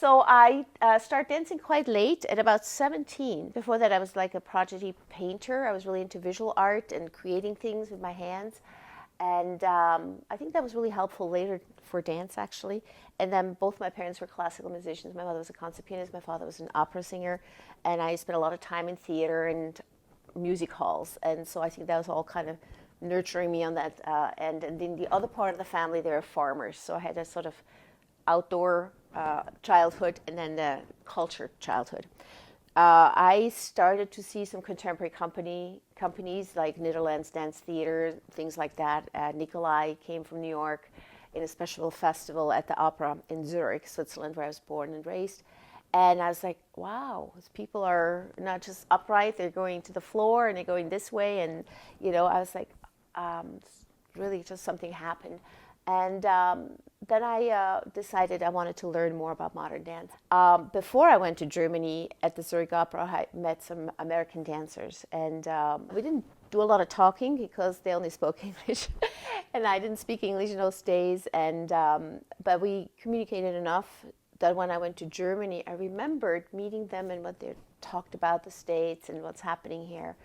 So I started dancing quite late, at about 17. Before that, I was like a prodigy painter. I was really into visual art and creating things with my hands. And I think that was really helpful later for dance, actually. And then both my parents were classical musicians. My mother was a concert pianist. My father was an opera singer. And I spent a lot of time in theater and music halls. And so I think that was all kind of nurturing me on that end. And then the other part of the family, they were farmers. So I had a sort of outdoor childhood and then the culture childhood. I started to see some contemporary companies like Netherlands Dance Theater, things like that. Nikolai came from New York in a special festival at the opera in Zurich, Switzerland, where I was born and raised. And I was like, wow, these people are not just upright, they're going to the floor and they're going this way. And, you know, I was like, really just something happened. And then I decided I wanted to learn more about modern dance. Before I went to Germany at the Zurich Opera, I met some American dancers. And we didn't do a lot of talking because they only spoke English. And I didn't speak English in those days. And but we communicated enough that when I went to Germany, I remembered meeting them and what they talked about the States and what's happening here.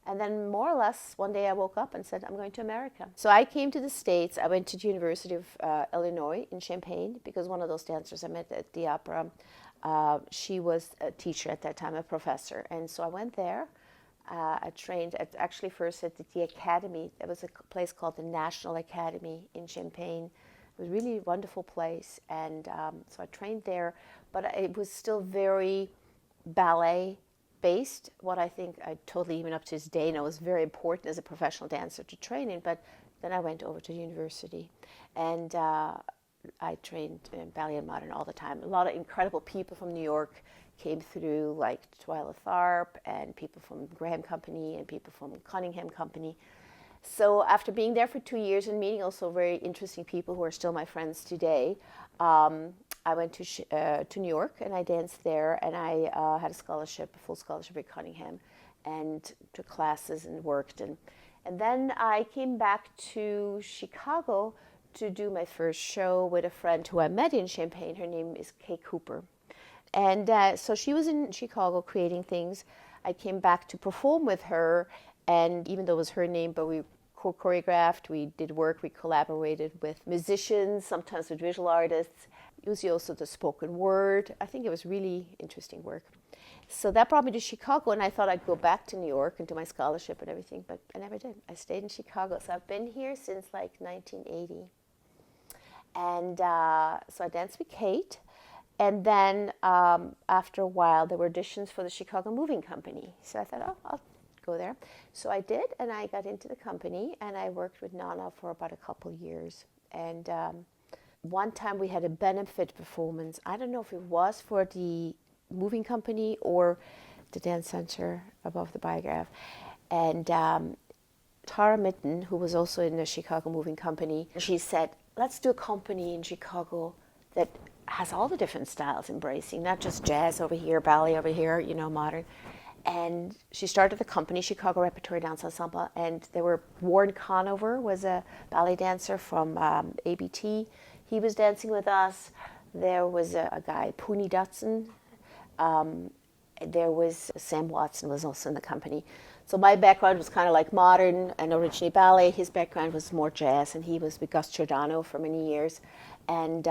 And then more or less, one day I woke up and said, I'm going to America. So I came to the States. I went to the University of Illinois in Champaign because one of those dancers I met at the opera, she was a teacher at that time, a professor. And so I went there. I trained actually first at the Academy. There was a place called the National Academy in Champaign. It was a really wonderful place. And so I trained there. But it was still very ballet based, what I think I totally, even up to this day, know is very important as a professional dancer to train in. But then I went over to university and I trained in ballet and modern all the time. A lot of incredible people from New York came through, like Twyla Tharp and people from Graham Company and people from Cunningham Company. So after being there for 2 years and meeting also very interesting people who are still my friends today, I went to New York and I danced there, and I had a scholarship, a full scholarship at Cunningham, and took classes and worked. And then I came back to Chicago to do my first show with a friend who I met in Champaign. Her name is Kay Cooper. And so she was in Chicago creating things. I came back to perform with her, and even though it was her name, but we choreographed, we did work, we collaborated with musicians, sometimes with visual artists, usually also the spoken word. I think it was really interesting work. So that brought me to Chicago, and I thought I'd go back to New York and do my scholarship and everything, but I never did. I stayed in Chicago. So I've been here since like 1980. And so I danced with Kate. And then after a while, there were auditions for the Chicago Moving Company. So I thought, oh, I'll go there. So I did, and I got into the company, and I worked with Nana for about a couple years. And one time we had a benefit performance. I don't know if it was for the moving company or the dance center above the Biograph. And Tara Mitten, who was also in the Chicago Moving Company, she said, let's do a company in Chicago that has all the different styles embracing, not just jazz over here, ballet over here, you know, modern. And she started the company, Chicago Repertory Dance Ensemble, and there were Warren Conover was a ballet dancer from ABT. He was dancing with us. There was a guy, Puni Dutson. There was Sam Watson was also in the company. So my background was kind of like modern and originally ballet. His background was more jazz, and he was with Gus Giordano for many years. And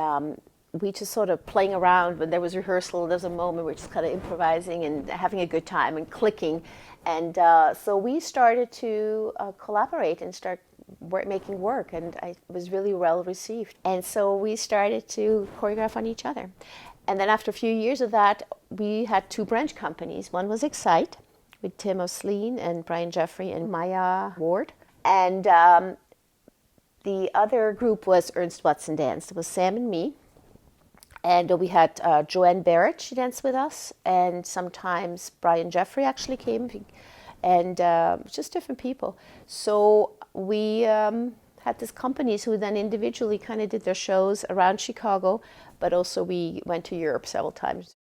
we just sort of playing around. When there was rehearsal, there was a moment where we're just kind of improvising and having a good time and clicking. And so we started to collaborate and start making work, and I was really well received. And so we started to choreograph on each other. And then after a few years of that, we had two branch companies. One was Excite with Tim O'Sleen and Brian Jeffrey and Maya Ward. And the other group was Ernst Watson Dance. It was Sam and me. And we had Joanne Barrett, she danced with us. And sometimes Brian Jeffrey actually came. And just different people. So we had these companies who then individually kind of did their shows around Chicago, but also we went to Europe several times.